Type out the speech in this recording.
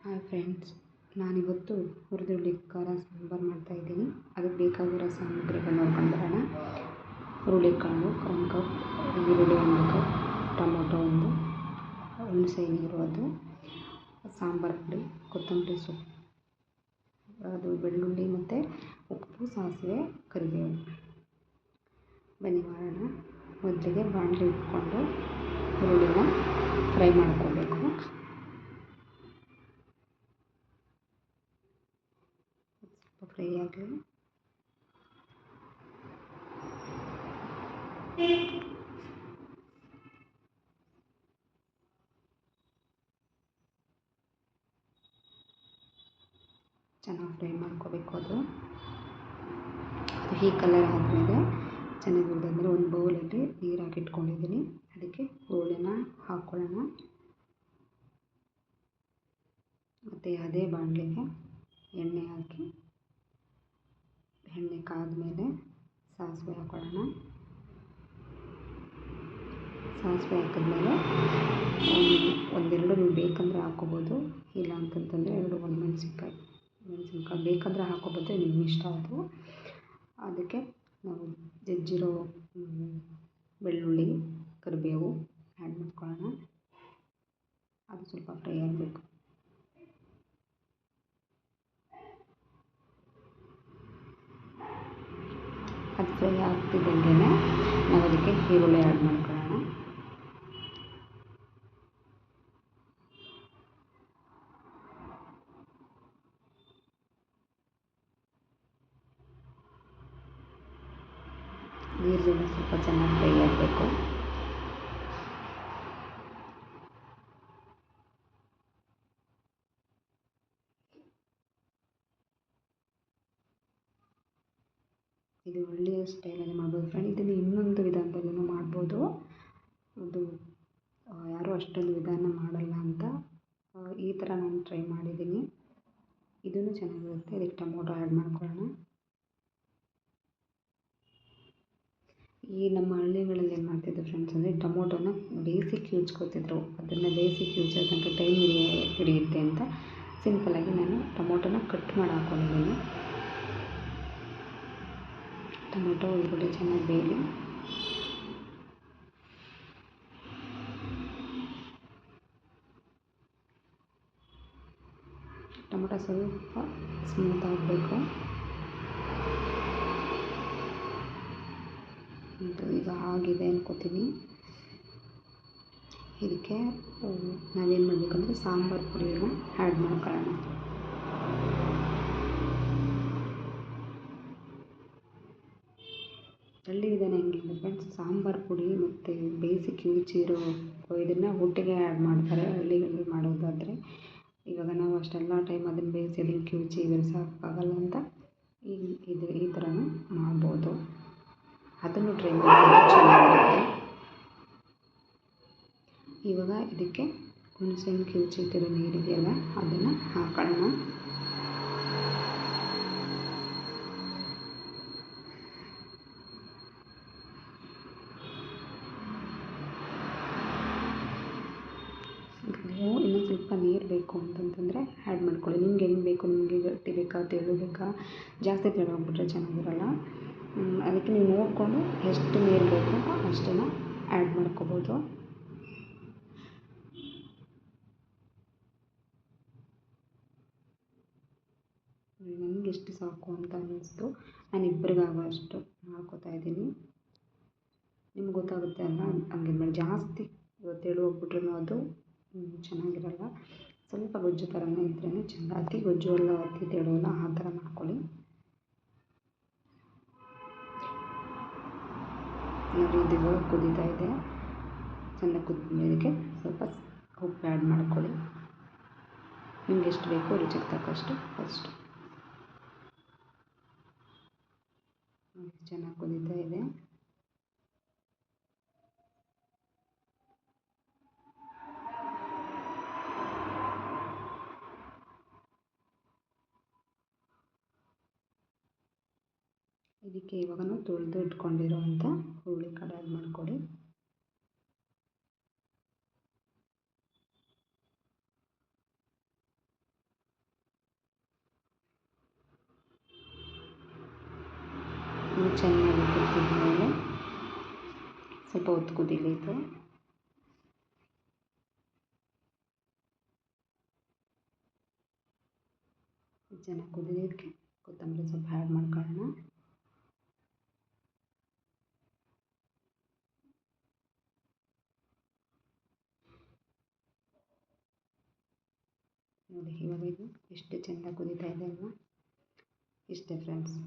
Hi friends, ನಾನಿವತ್ತು ಹುರಿದುಳ್ಳಿ ಖಾರ ಸಾಂಬಾರು ಮಾಡ್ತಾಯಿದ್ದೀನಿ. ಅದಕ್ಕೆ ಬೇಕಾಗಿರೋ ಸಾಮಗ್ರಿಗಳು ನೋಡ್ಕೊಂಡು ಬರೋಣ. ಹುರುಳಿಕಾಳು 1 ಕಪ್, ಈರುಳ್ಳಿ 1 ಕಪ್, ಟೊಮೊಟೊ 1, ಹುಣಸೆ ನೀರು ಅದು, ಸಾಂಬಾರು ಪುಡಿ, ಕೊತ್ತಂಬರಿ ಸೊಪ್ಪು, ಅದು ಬೆಳ್ಳುಳ್ಳಿ ಮತ್ತು ಉಪ್ಪು, ಸಾಸಿವೆ, ಕರಿಬೇವು. ಬನ್ನಿ ಮಾಡೋಣ. ಮೊದಲಿಗೆ ಬಾಣಲೆ ಇಟ್ಕೊಂಡು ಈರುಳ್ಳಿನ ಫ್ರೈ ಮಾಡ್ಕೋಬೇಕು. ಸ್ವಲ್ಪ ಫ್ರೈ ಆಗಲಿ. ಚೆನ್ನಾಗಿ ಫ್ರೈ ಮಾಡ್ಕೋಬೇಕು. ಅದು ಈ ಕಲರ್ ಆದಮೇಲೆ ಚೆನ್ನಾಗಿ ಹುರಿದಾದ್ಮೇಲೆ ಒಂದು ಬೌಲಲ್ಲಿ ನೀರು ಹಾಕಿಟ್ಕೊಂಡಿದ್ದೀನಿ. ಅದಕ್ಕೆ ಹುರುಳಿನ ಹಾಕ್ಕೊಳ್ಳೋಣ. ಮತ್ತು ಅದೇ ಬಾಣಲೆಗೆ ಎಣ್ಣೆ ಹಾಕಿ, ಎಣ್ಣೆ ಕಾದ್ಮೇಲೆ ಸಾಸಿವೆ ಹಾಕೊಳ್ಳೋಣ. ಸಾಸಿವೆ ಹಾಕಿದ್ಮೇಲೆ ಒಂದೆರಡು ನೀವು ಬೇಕಂದರೆ ಹಾಕ್ಕೋಬೋದು, ಇಲ್ಲ ಅಂತಂತಂದರೆ 2 ಒಣಮೆಣಸಿನ್ಕಾಯಿ ಬೇಕಂದರೆ ಹಾಕ್ಕೋಬೋದು, ನಿಮ್ಮ ಇಷ್ಟ ಅದು. ಅದಕ್ಕೆ ನಾವು ಜಜ್ಜಿರೋ ಬೆಳ್ಳುಳ್ಳಿ, ಕರಿಬೇವು ಆ್ಯಡ್ ಮಾಡ್ಕೊಳ್ಳೋಣ. ಅದು ಸ್ವಲ್ಪ ಫ್ರೈ ಆಗಬೇಕು. ಅದು ಫ್ರೈ ಆಗ್ತಿದ್ದಂಗೆ ನಾವು ಅದಕ್ಕೆ ಈರುಳ್ಳಿ ಆ್ಯಡ್ ಮಾಡ್ಕೊಳ್ಳೋಣ. ಈರುಳ್ಳಿ ಸ್ವಲ್ಪ ಚೆನ್ನಾಗಿ ಫ್ರೈ ಆಗಬೇಕು. ಇದು ಒಳ್ಳೆಯ ಸ್ಟೈಲಲ್ಲಿ ಮಾಡ್ಬೋದು ಫ್ರೆಂಡ್. ಇದನ್ನು ಇನ್ನೊಂದು ವಿಧಾನದಲ್ಲೂ ಮಾಡ್ಬೋದು. ಅದು ಯಾರೂ ಅಷ್ಟೊಂದು ವಿಧಾನ ಮಾಡಲ್ಲ ಅಂತ ಈ ಥರ ನಾನು ಟ್ರೈ ಮಾಡಿದ್ದೀನಿ. ಇದೂ ಚೆನ್ನಾಗಿರುತ್ತೆ. ಇದಕ್ಕೆ ಟೊಮೊಟೊ ಆ್ಯಡ್ ಮಾಡ್ಕೊಳ್ಳೋಣ. ಈ ನಮ್ಮ ಹಳ್ಳಿಗಳಲ್ಲಿ ಏನು ಮಾಡ್ತಿದ್ರು ಫ್ರೆಂಡ್ಸ್ ಅಂದರೆ ಟೊಮೊಟೊನ ಬೇಯಿಸಿ ಕ್ಯೂಚ್ಕೊತಿದ್ರು. ಅದನ್ನು ಬೇಯಿಸಿ ಕ್ಯೂಚೋ ತನಕ ಟೈಮ್ ಹಿಡಿಯುತ್ತೆ ಅಂತ ಸಿಂಪಲ್ಲಾಗಿ ನಾನು ಟೊಮೊಟೊನ ಕಟ್ ಮಾಡಿ ಹಾಕ್ಕೊಂಡಿದ್ದೀನಿ. ಟೊಮೊಟೊ ಈರುಳ್ಳಿ ಚೆನ್ನಾಗಿ ಬೇಯಲಿ. ಟೊಮೊಟೊ ಸ್ವಲ್ಪ ಸ್ಮೂತ್ ಆಗಬೇಕು. ಈಗ ಆಗಿದೆ ಅನ್ಕೋತೀನಿ. ಇದಕ್ಕೆ ನಾವೇನು ಮಾಡಬೇಕಂದ್ರೆ ಸಾಂಬಾರು ಪುಡಿಯನ್ನು ಆ್ಯಡ್ ಮಾಡ್ಕೊಳ್ಳೋಣ. ಹಳ್ಳಿ ವಿಧಾನ ಹೆಂಗಿದೆ ಫ್ರೆಂಡ್ಸ್, ಸಾಂಬಾರು ಪುಡಿ ಮತ್ತು ಬೇಯಿಸಿ ಕ್ಯೂಚಿರೋ ಇದನ್ನು ಒಟ್ಟಿಗೆ ಆ್ಯಡ್ ಮಾಡ್ತಾರೆ ಹಳ್ಳಿಗಳಲ್ಲಿ ಮಾಡೋದಾದರೆ. ಇವಾಗ ನಾವು ಅಷ್ಟೆಲ್ಲ ಟೈಮ್ ಅದನ್ನು ಬೇಯಿಸಿ ಅದನ್ನು ಕ್ಯೂಚಿ ಬೆಳೆಸೋಕ್ಕಾಗಲ್ಲ ಅಂತ ಈ ಥರನೂ ಮಾಡ್ಬೋದು. ಅದನ್ನು ಟ್ರೈ ಮಾಡಿ, ಚೆನ್ನಾಗಿರುತ್ತೆ. ಇವಾಗ ಇದಕ್ಕೆ ಹುಣಸೆಹಣ್ಣು ಕಿವುಚಿಟ್ಟಿರೋ ನೀರಿದೆಯಲ್ಲ ಅದನ್ನು ಹಾಕೋಣ. ನೀವು ಇನ್ನೂ ಸ್ವಲ್ಪ ನೀರು ಬೇಕು ಅಂತಂತಂದರೆ ಆ್ಯಡ್ ಮಾಡ್ಕೊಳ್ಳಿ. ನಿಮ್ಗೆ ಹೆಂಗೆ ಬೇಕು, ನಿಮಗೆ ಗಟ್ಟಿ ಬೇಕಾ, ತೆಳು ಬೇಕಾ? ಜಾಸ್ತಿ ತೆಳು ಆಗಿಬಿಟ್ರೆ ಚೆನ್ನಾಗಿರಲ್ಲ. ಅದಕ್ಕೆ ನೀವು ನೋಡಿಕೊಂಡು ಎಷ್ಟು ನೀರು ಬೇಕು ಅಷ್ಟನ್ನು ಆ್ಯಡ್ ಮಾಡ್ಕೋಬೋದು. ನನಗೆ ಎಷ್ಟು ಸಾಕು ಅಂತ ಅನ್ನಿಸ್ತು. ನಾನು ಇಬ್ಬರಿಗಾಗೋ ಅಷ್ಟು ಮಾಡ್ಕೋತಾ ಇದ್ದೀನಿ. ನಿಮ್ಗೆ ಗೊತ್ತಾಗುತ್ತೆ ಅಲ್ಲ, ಹಂಗೆ ಮಾಡಿ. ಜಾಸ್ತಿ ತೆಳು ಹೋಗ್ಬಿಟ್ರೂ ಅದು ಚೆನ್ನಾಗಿರಲ್ಲ. ಸ್ವಲ್ಪ ಗೊಜ್ಜು ಥರನೇ ಇದ್ರೇ ಚೆಂದ. ಅತಿ ಗೊಜ್ಜು ಅಲ್ಲ, ಅತಿ ತೆಳು ಅಲ್ಲ, ಆ ಥರ ಮಾಡ್ಕೊಳ್ಳಿ. ನೋಡಿ, ಇದು ಇವಾಗ ಕುದೀತಾ ಇದೆ. ಚೆನ್ನಾಗಿ ಕುದಿಯೋದಕ್ಕೆ ಸ್ವಲ್ಪ ಉಪ್ಪು ಆ್ಯಡ್ ಮಾಡ್ಕೊಳ್ಳಿ. ನಿಮ್ಗೆ ಎಷ್ಟು ಬೇಕೋ ರುಚಿಗೆ ತಕ್ಕಷ್ಟು ಅಷ್ಟು. ಚೆನ್ನಾಗಿ ಕುದೀತಾ ಇದೆ. ಇದಕ್ಕೆ ಇವಾಗ ನಾವು ತೊಳೆದು ಇಟ್ಕೊಂಡಿರೋವಂಥ ಹುರುಳಿಕಾಳು ಆ್ಯಡ್ ಮಾಡ್ಕೊಳ್ಳಿ. ಚೆನ್ನಾಗಿ ಕುದಿದ ಮೇಲೆ ಸ್ವಲ್ಪ ಹೊತ್ತು ಕುದೀಲಿ ಇದು. ಚೆನ್ನಾಗಿ ಕುದಿಯೋದಕ್ಕೆ ಕೊತ್ತಂಬರಿ ಸೊಪ್ಪು ಆ್ಯಡ್ ಮಾಡ್ಕೊಳ್ಳೋಣ. ನೋಡಿ ಇವಾಗ ಇದು ಎಷ್ಟು ಚೆಂದ ಕುದೀತಾ ಇದೆ ಅಲ್ವಾ. ಇಷ್ಟೇ ಫ್ರೆಂಡ್ಸ್.